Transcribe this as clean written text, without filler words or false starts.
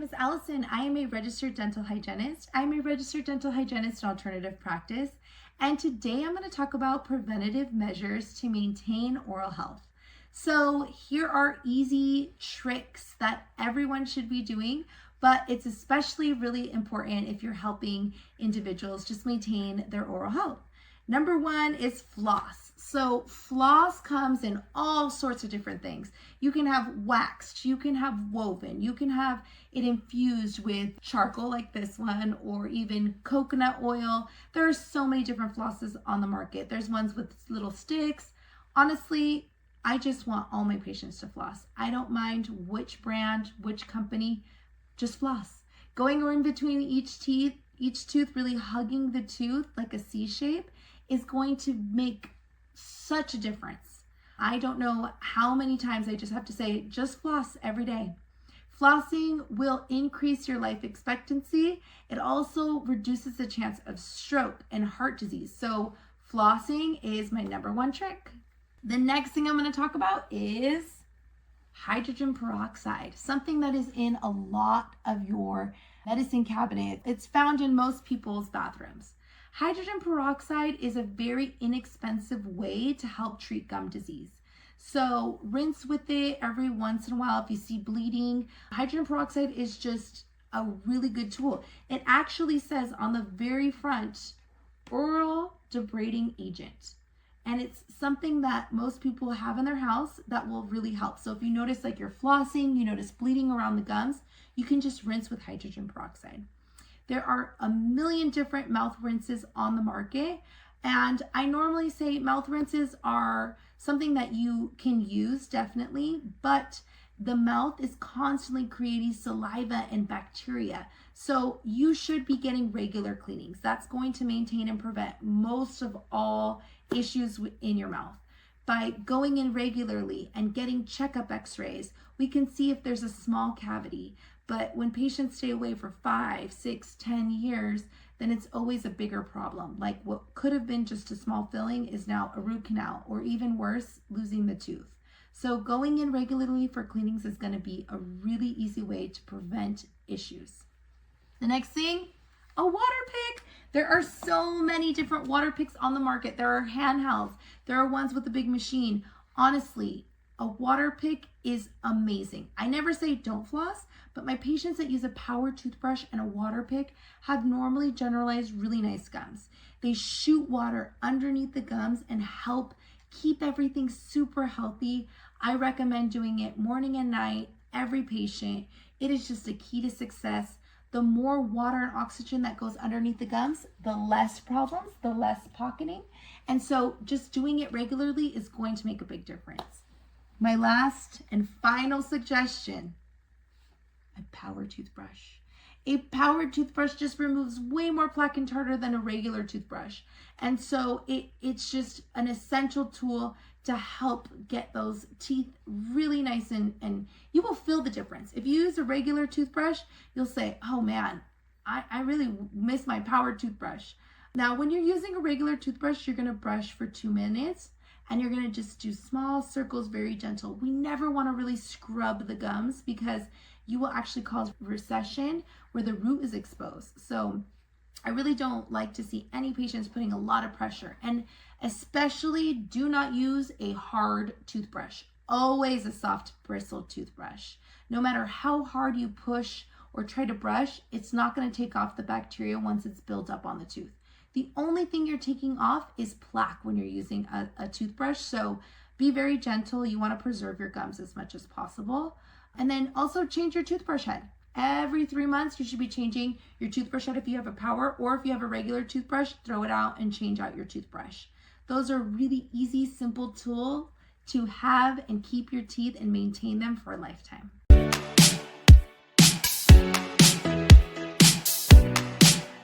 is Allison. I am a registered dental hygienist. I'm a registered dental hygienist in alternative practice. And today I'm going to talk about preventative measures to maintain oral health. So here are easy tricks that everyone should be doing, but it's especially really important if you're helping individuals just maintain their oral health. Number one is floss. So floss comes in all sorts of different things. You can have waxed, you can have woven, you can have it infused with charcoal like this one, or even coconut oil. There are so many different flosses on the market. There's ones with little sticks. Honestly, I just want all my patients to floss. I don't mind which brand, which company, just floss. Going in between each tooth, really hugging the tooth like a C shape is going to make such a difference. I don't know how many times I just have to say, just floss every day. Flossing will increase your life expectancy. It also reduces the chance of stroke and heart disease. So flossing is my number one trick. The next thing I'm going to talk about is hydrogen peroxide, something that is in a lot of your medicine cabinet. It's found in most people's bathrooms. Hydrogen peroxide is a very inexpensive way to help treat gum disease. So rinse with it every once in a while if you see bleeding. Hydrogen peroxide is just a really good tool. It actually says on the very front, oral debriding agent. And it's something that most people have in their house that will really help. So if you notice like you're flossing, you notice bleeding around the gums, you can just rinse with hydrogen peroxide. There are a million different mouth rinses on the market. And I normally say mouth rinses are something that you can use, definitely, but the mouth is constantly creating saliva and bacteria. So you should be getting regular cleanings. That's going to maintain and prevent most of all issues in your mouth. By going in regularly and getting checkup x-rays, we can see if there's a small cavity. But when patients stay away for 5, 6, 10 years, then it's always a bigger problem. Like what could have been just a small filling is now a root canal, or even worse, losing the tooth. So going in regularly for cleanings is going to be a really easy way to prevent issues. The next thing, a water pick. There are so many different water picks on the market. There are handhelds. There are ones with a big machine. Honestly, a water pick is amazing. I never say don't floss, but my patients that use a power toothbrush and a water pick have normally generalized really nice gums. They shoot water underneath the gums and help keep everything super healthy. I recommend doing it morning and night, every patient. It is just a key to success. The more water and oxygen that goes underneath the gums, the less problems, the less pocketing. And so just doing it regularly is going to make a big difference. My last and final suggestion, a power toothbrush. A powered toothbrush just removes way more plaque and tartar than a regular toothbrush. And so it's just an essential tool to help get those teeth really nice, and you will feel the difference. If you use a regular toothbrush, you'll say, oh man, I really miss my powered toothbrush. Now, when you're using a regular toothbrush, you're gonna brush for 2 minutes and you're gonna just do small circles, very gentle. We never wanna really scrub the gums because you will actually cause recession where the root is exposed. So I really don't like to see any patients putting a lot of pressure, and especially do not use a hard toothbrush. Always a soft bristled toothbrush. No matter how hard you push or try to brush, it's not gonna take off the bacteria once it's built up on the tooth. The only thing you're taking off is plaque when you're using a toothbrush. So be very gentle. You wanna preserve your gums as much as possible. And then also change your toothbrush head. Every 3 months, you should be changing your toothbrush head if you have a power, or if you have a regular toothbrush, throw it out and change out your toothbrush. Those are really easy, simple tools to have and keep your teeth and maintain them for a lifetime.